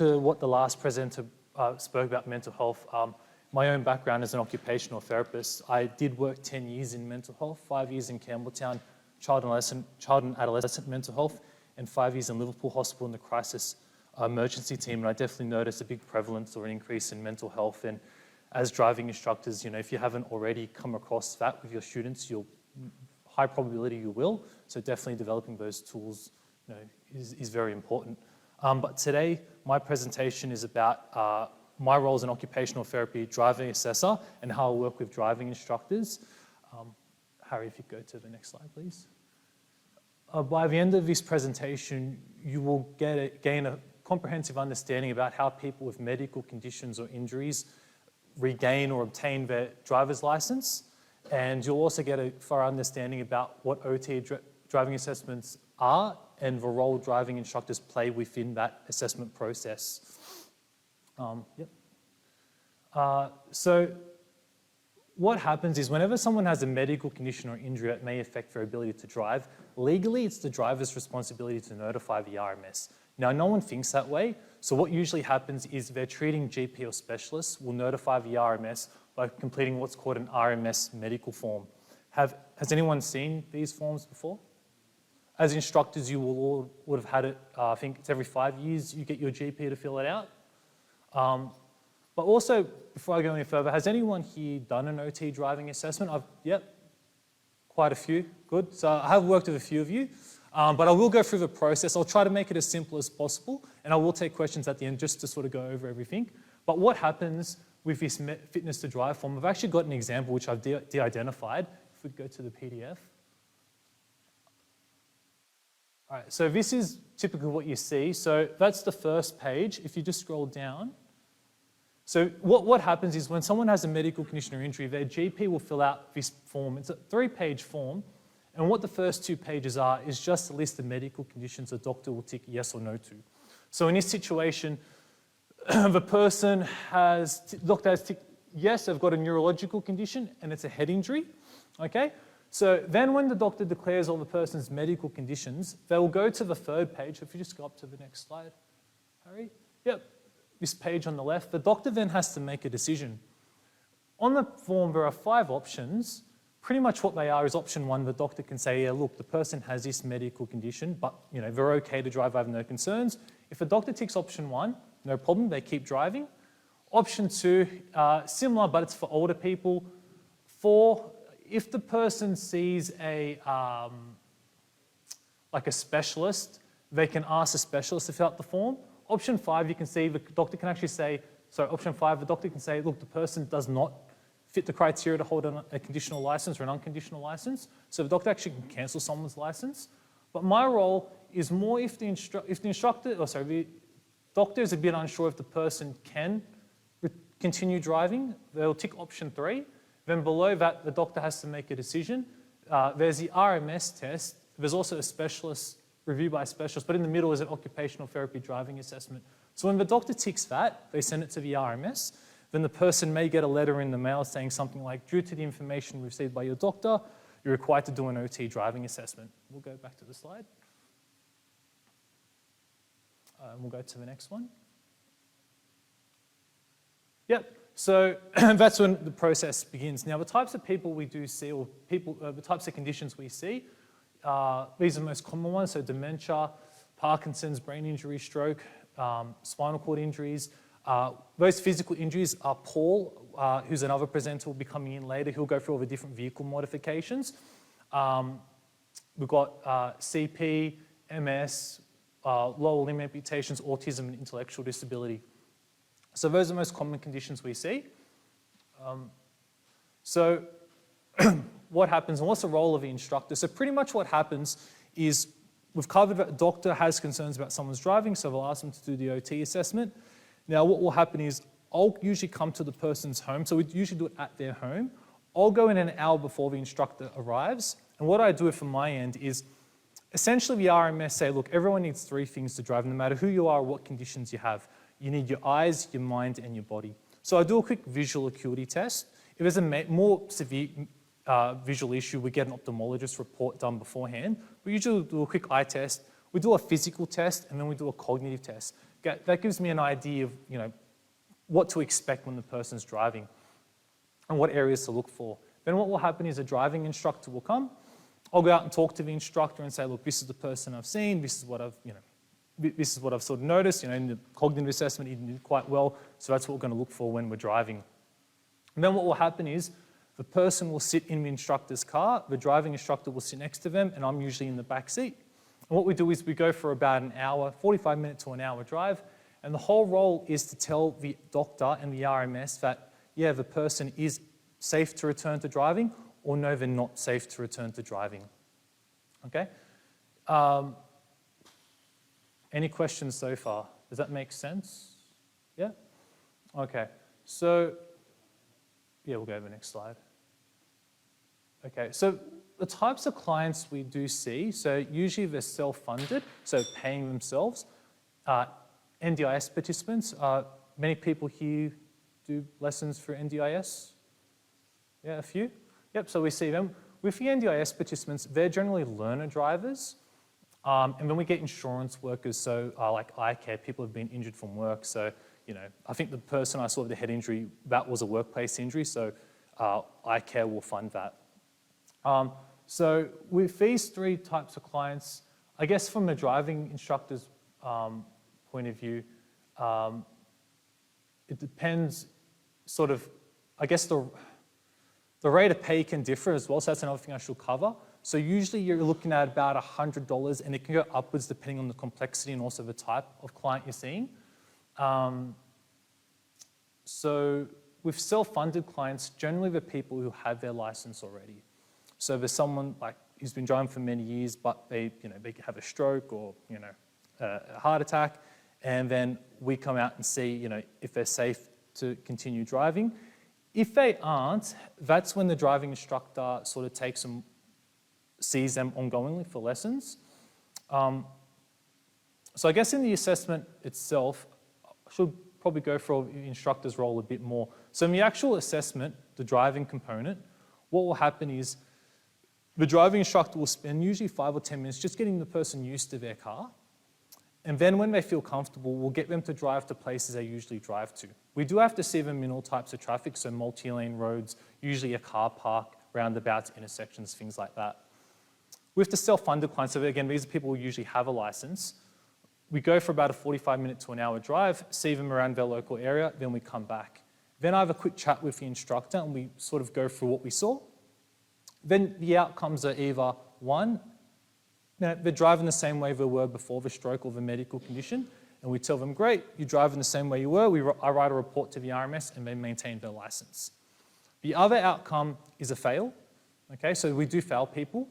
to what the last presenter spoke about mental health, my own background as an occupational therapist, I did work 10 years in mental health, 5 years in Campbelltown, child and adolescent mental health, and 5 years in Liverpool Hospital in the crisis emergency team. And I definitely noticed a big prevalence or an increase in mental health. And as driving instructors, if you haven't already come across that with your students, high probability you will. So definitely developing those tools is very important. But today, my presentation is about my role as an occupational therapy driving assessor and how I work with driving instructors. Harry, if you go to the next slide, please. By the end of this presentation, you will gain a comprehensive understanding about how people with medical conditions or injuries regain or obtain their driver's license. And you'll also get a thorough understanding about what OT driving assessments are and the role driving instructors play within that assessment process. So what happens is whenever someone has a medical condition or injury that may affect their ability to drive, legally it's the driver's responsibility to notify the RMS. Now, no one thinks that way, so what usually happens is their treating GP or specialist will notify the RMS by completing what's called an RMS medical form. Has anyone seen these forms before? As instructors, you would have had it, I think it's every 5 years you get your GP to fill it out. But also, before I go any further, has anyone here done an OT driving assessment? Yep, quite a few, good. So I have worked with a few of you, but I will go through the process. I'll try to make it as simple as possible, and I will take questions at the end just to sort of go over everything. But what happens with this fitness to drive form, I've actually got an example which I've de-identified. If we go to the PDF. All right, so this is typically what you see. So that's the first page. If you just scroll down. So what happens is when someone has a medical condition or injury, their GP will fill out this form. It's a 3-page form. And what the first 2 pages are is just a list of medical conditions the doctor will tick yes or no to. So in this situation, the person doctor has ticked yes, they've got a neurological condition and it's a head injury, okay? So then when the doctor declares all the person's medical conditions, they will go to the 3rd page. If you just go up to the next slide, Harry. Yep, this page on the left. The doctor then has to make a decision. On the form, there are 5 options. Pretty much what they are is option 1, the doctor can say, yeah, look, the person has this medical condition, but they're okay to drive, I have no concerns. If the doctor ticks option 1, no problem, they keep driving. Option 2, similar, but it's for older people. 4, if the person sees like a specialist, they can ask a specialist to fill out the form. Option 5, you can see the doctor can actually say, option 5, the doctor can say, look, the person does not fit the criteria to hold a conditional license or an unconditional license. So the doctor actually can cancel someone's license. But my role is more if the doctor is a bit unsure if the person can continue driving, they'll tick option 3. Then below that, the doctor has to make a decision. There's the RMS test. There's also a specialist review by a specialist, but in the middle is an occupational therapy driving assessment. So when the doctor ticks that, they send it to the RMS. Then the person may get a letter in the mail saying something like, due to the information received by your doctor, you're required to do an OT driving assessment. We'll go back to the slide. We'll go to the next one. Yep. So that's when the process begins. Now, the types of people we do see, or the types of conditions we see, these are the most common ones. So dementia, Parkinson's, brain injury, stroke, spinal cord injuries. Those physical injuries are Paul, who's another presenter, will be coming in later. He'll go through all the different vehicle modifications. We've got CP, MS, lower limb amputations, autism, and intellectual disability. So those are the most common conditions we see. So what happens and what's the role of the instructor? So pretty much what happens is we've covered that a doctor has concerns about someone's driving, so they'll ask them to do the OT assessment. Now what will happen is I'll usually come to the person's home, so we usually do it at their home. I'll go in an hour before the instructor arrives, and what I do from my end is essentially the RMS say, look, everyone needs 3 things to drive, no matter who you are or what conditions you have. You need your eyes, your mind, and your body. So I do a quick visual acuity test. If there's a more severe visual issue, we get an ophthalmologist report done beforehand. We usually do a quick eye test. We do a physical test, and then we do a cognitive test. that gives me an idea of, what to expect when the person's driving and what areas to look for. Then what will happen is a driving instructor will come. I'll go out and talk to the instructor and say, look, this is the person I've seen, this is what I've sort of noticed, in the cognitive assessment he did quite well, so that's what we're going to look for when we're driving. And then what will happen is the person will sit in the instructor's car, the driving instructor will sit next to them, and I'm usually in the back seat. And what we do is we go for about an hour, 45 minutes to an hour drive, and the whole role is to tell the doctor and the RMS that, yeah, the person is safe to return to driving, or no, they're not safe to return to driving. Okay? Any questions so far? Does that make sense? Yeah? Okay, so, yeah, we'll go to the next slide. Okay, so the types of clients we do see, so usually they're self-funded, so paying themselves. NDIS participants, many people here do lessons for NDIS? Yeah, a few? Yep, so we see them. With the NDIS participants, they're generally learner drivers. And then we get insurance workers, so like eye care, people have been injured from work. So, I think the person I saw with the head injury, that was a workplace injury, so eye care will fund that. So with these three types of clients, I guess from the driving instructor's point of view, it depends sort of, I guess the rate of pay can differ as well, so that's another thing I should cover. So usually you're looking at about $100 and it can go upwards depending on the complexity and also the type of client you're seeing. So with self-funded clients, generally the people who have their license already. So there's someone like who's been driving for many years, but they have a stroke or a heart attack, and then we come out and see if they're safe to continue driving. If they aren't, that's when the driving instructor sort of takes them, sees them ongoingly for lessons. So I guess in the assessment itself, I should probably go for the instructor's role a bit more. So in the actual assessment, the driving component, what will happen is the driving instructor will spend usually 5 or 10 minutes just getting the person used to their car. And then when they feel comfortable, we'll get them to drive to places they usually drive to. We do have to see them in all types of traffic, so multi-lane roads, usually a car park, roundabouts, intersections, things like that. With the self-funded clients, so again, these are people who usually have a license. We go for about a 45-minute to an hour drive, see them around their local area, then we come back. Then I have a quick chat with the instructor and we sort of go through what we saw. Then the outcomes are either one, they're driving the same way they were before the stroke or the medical condition, and we tell them, great, you're driving the same way you were. I write a report to the RMS and they maintain their license. The other outcome is a fail. Okay, so we do fail people.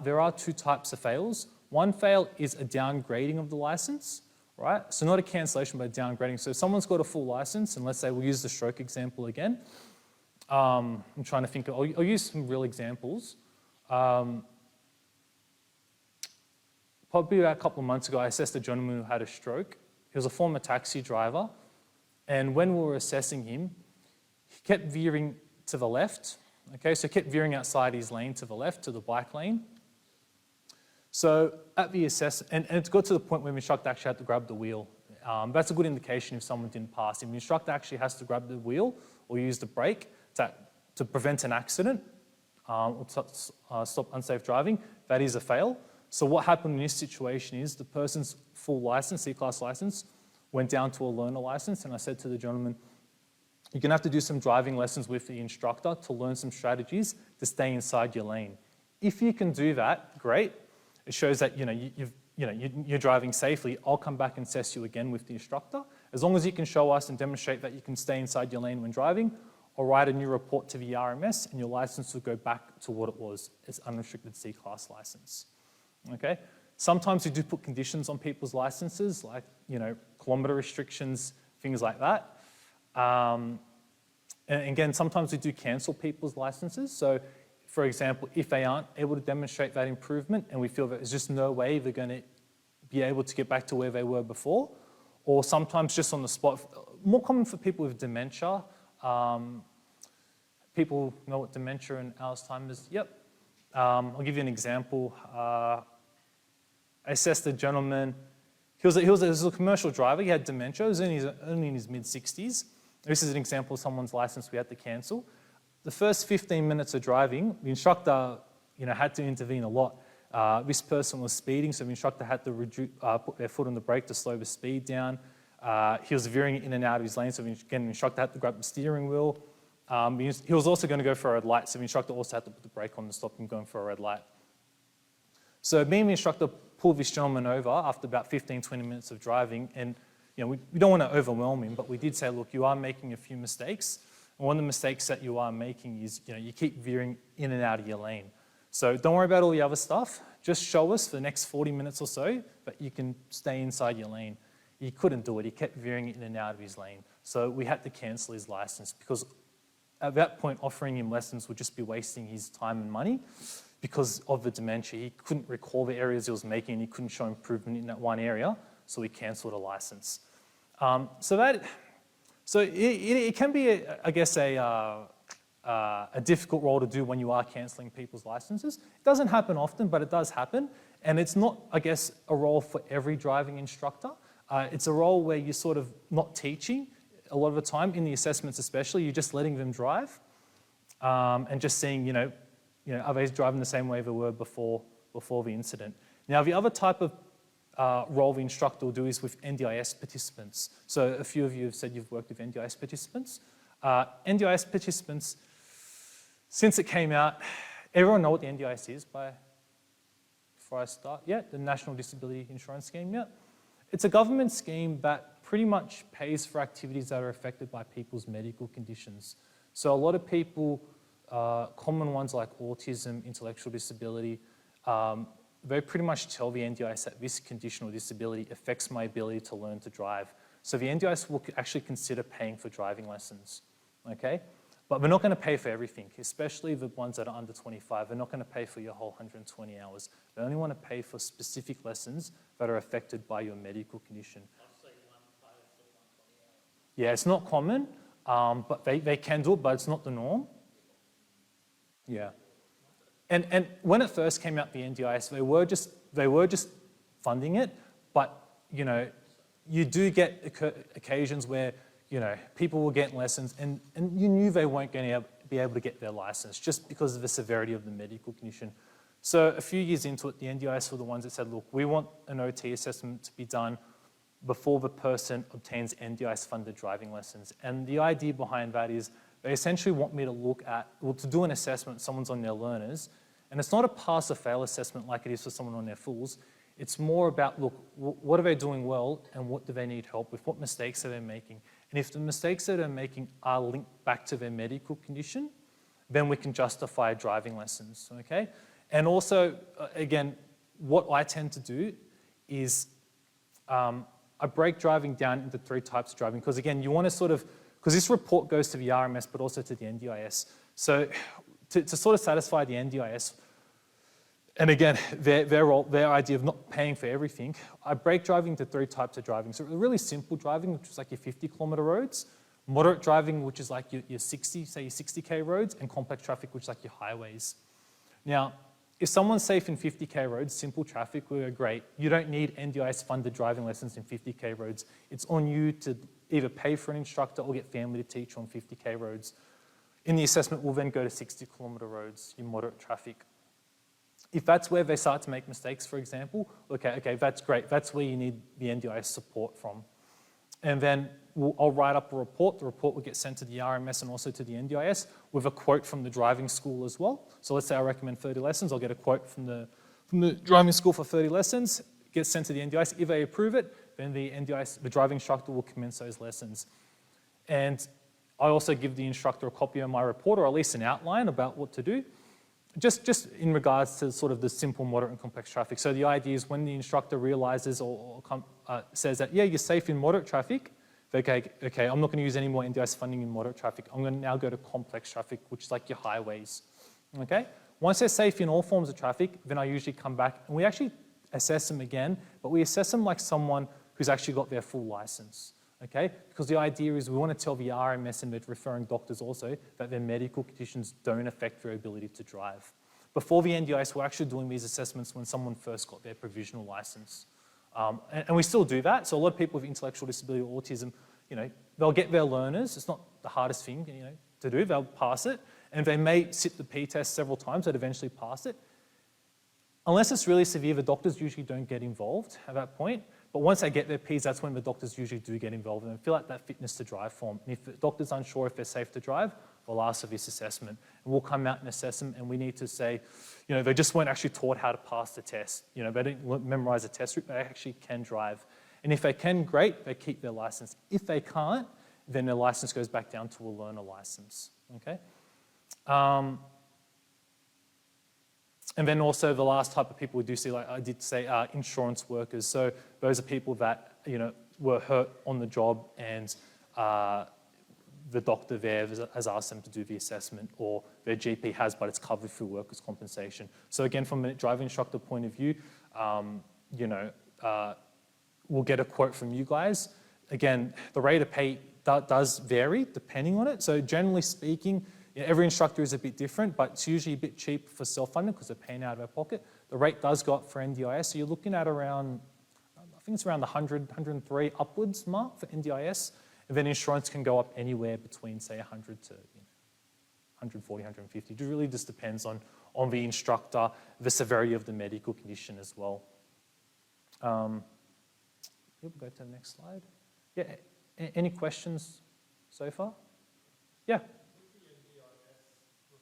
There are two types of fails. One fail is a downgrading of the license, right? So not a cancellation, but a downgrading. So if someone's got a full license, and let's say we'll use the stroke example again. I'm trying to think, I'll use some real examples. Probably about a couple of months ago, I assessed a gentleman who had a stroke. He was a former taxi driver. And when we were assessing him, he kept veering to the left. Okay, so he kept veering outside his lane to the left, to the bike lane. So at the assessment, and it got to the point where the instructor actually had to grab the wheel. That's a good indication if someone didn't pass. If the instructor actually has to grab the wheel or use the brake to prevent an accident or stop unsafe driving, that is a fail. So what happened in this situation is the person's full license, C-class license, went down to a learner license, and I said to the gentleman, you're going to have to do some driving lessons with the instructor to learn some strategies to stay inside your lane. If you can do that, great. It shows that you're driving safely. I'll come back and assess you again with the instructor. As long as you can show us and demonstrate that you can stay inside your lane when driving, I'll write a new report to the RMS and your license will go back to what it was, its unrestricted C-class license. Okay? Sometimes we do put conditions on people's licenses, like kilometre restrictions, things like that. And again, sometimes we do cancel people's licenses. So, for example, if they aren't able to demonstrate that improvement and we feel that there's just no way they're going to be able to get back to where they were before, or sometimes just on the spot, more common for people with dementia. People know what dementia and Alzheimer's, yep. I'll give you an example. I assessed a gentleman, he was a commercial driver. He had dementia. He was only in his mid-60s. This is an example of someone's license we had to cancel. The first 15 minutes of driving, the instructor had to intervene a lot. This person was speeding, so the instructor had to put their foot on the brake to slow the speed down. He was veering in and out of his lane, so again, the instructor had to grab the steering wheel. He was also going to go for a red light, so the instructor also had to put the brake on to stop him going for a red light. So me and the instructor pulled this gentleman over after about 15, 20 minutes of driving, and we don't want to overwhelm him, but we did say, look, you are making a few mistakes, and one of the mistakes that you are making is you keep veering in and out of your lane. So don't worry about all the other stuff. Just show us for the next 40 minutes or so that you can stay inside your lane. He couldn't do it. He kept veering in and out of his lane. So we had to cancel his license because at that point, offering him lessons would just be wasting his time and money because of the dementia. He couldn't recall the areas he was making and he couldn't show improvement in that one area, so we cancelled a license. So it can be, I guess, a difficult role to do when you are cancelling people's licenses. It doesn't happen often, but it does happen. And it's not, I guess, a role for every driving instructor. It's a role where you're sort of not teaching a lot of the time, in the assessments especially. You're just letting them drive and just seeing, are they driving the same way they were before the incident. Now, the other type of role the instructor will do is with NDIS participants. So a few of you have said you've worked with NDIS participants. NDIS participants, since it came out, everyone know what the NDIS is before I start? Yeah, the National Disability Insurance Scheme, yeah. It's a government scheme that pretty much pays for activities that are affected by people's medical conditions. So a lot of people, common ones like autism, intellectual disability, they pretty much tell the NDIS that this condition or disability affects my ability to learn to drive. So the NDIS will actually consider paying for driving lessons, okay? But we're not going to pay for everything, especially the ones that are under 25. They're not going to pay for your whole 120 hours. They only want to pay for specific lessons that are affected by your medical condition. Yeah, it's not common, but they can do it, but it's not the norm. Yeah. And when it first came out, the NDIS, they were just funding it, but you do get occasions where people will get lessons and you knew they weren't going to be able to get their license just because of the severity of the medical condition. So a few years into it, the NDIS were the ones that said, look, we want an OT assessment to be done before the person obtains NDIS-funded driving lessons. And the idea behind that is they essentially want me to look at, to do an assessment, someone's on their learners, and it's not a pass or fail assessment like it is for someone on their fulls. It's more about, look, what are they doing well and what do they need help with? What mistakes are they making? And if the mistakes that they're making are linked back to their medical condition, then we can justify driving lessons, okay? And also, again, what I tend to do is I break driving down into 3 types of driving because, again, you want to sort of, because this report goes to the RMS but also to the NDIS. So to sort of satisfy the NDIS, and again, their idea of not paying for everything, I break driving into 3 types of driving. So really simple driving, which is like your 50-kilometre roads, moderate driving, which is like your 60K roads, and complex traffic, which is like your highways. Now, if someone's safe in 50K roads, simple traffic, we're great. You don't need NDIS-funded driving lessons in 50K roads. It's on you to either pay for an instructor or get family to teach on 50K roads. In the assessment, we'll then go to 60-kilometre roads, your moderate traffic. If that's where they start to make mistakes, for example, okay, that's great. That's where you need the NDIS support from. And then I'll write up a report. The report will get sent to the RMS and also to the NDIS with a quote from the driving school as well. So let's say I recommend 30 lessons. I'll get a quote from the driving school for 30 lessons. It gets sent to the NDIS. If they approve it, then the driving instructor will commence those lessons. And I also give the instructor a copy of my report, or at least an outline about what to do. Just in regards to sort of the simple, moderate, and complex traffic. So the idea is when the instructor realizes or says that, yeah, you're safe in moderate traffic, okay, I'm not going to use any more NDIS funding in moderate traffic. I'm going to now go to complex traffic, which is like your highways, okay? Once they're safe in all forms of traffic, then I usually come back and we actually assess them again, but we assess them like someone who's actually got their full license, okay? Because the idea is we want to tell the RMS and the referring doctors also that their medical conditions don't affect their ability to drive. Before the NDIS, we're actually doing these assessments when someone first got their provisional license, And we still do that. So a lot of people with intellectual disability or autism, they'll get their learners. It's not the hardest thing, to do. They'll pass it. And they may sit the P test several times, they'd eventually pass it. Unless it's really severe, the doctors usually don't get involved at that point. But once they get their Ps, that's when the doctors usually do get involved and fill out that fitness to drive form. And if the doctor's unsure if they're safe to drive, they'll ask for this assessment. And we'll come out and assess them, and we need to say, they just weren't actually taught how to pass the test. They didn't memorize the test route, they actually can drive. And if they can, great, they keep their license. If they can't, then their license goes back down to a learner license, okay? And then also the last type of people we do see, like I did say, insurance workers. So those are people that, were hurt on the job and the doctor there has asked them to do the assessment, or their GP has, but it's covered through workers' compensation. So again, from a driving instructor point of view, we'll get a quote from you guys. Again, the rate of pay does vary depending on it. So generally speaking, every instructor is a bit different, but it's usually a bit cheap for self-funded because they're paying out of their pocket. The rate does go up for NDIS, so you're looking at around, I think it's around the 100, 103 upwards mark for NDIS, and then insurance can go up anywhere between, say, 100 to 140, 150. It really just depends on the instructor, the severity of the medical condition as well. We'll go to the next slide. Yeah, any questions so far? Yeah.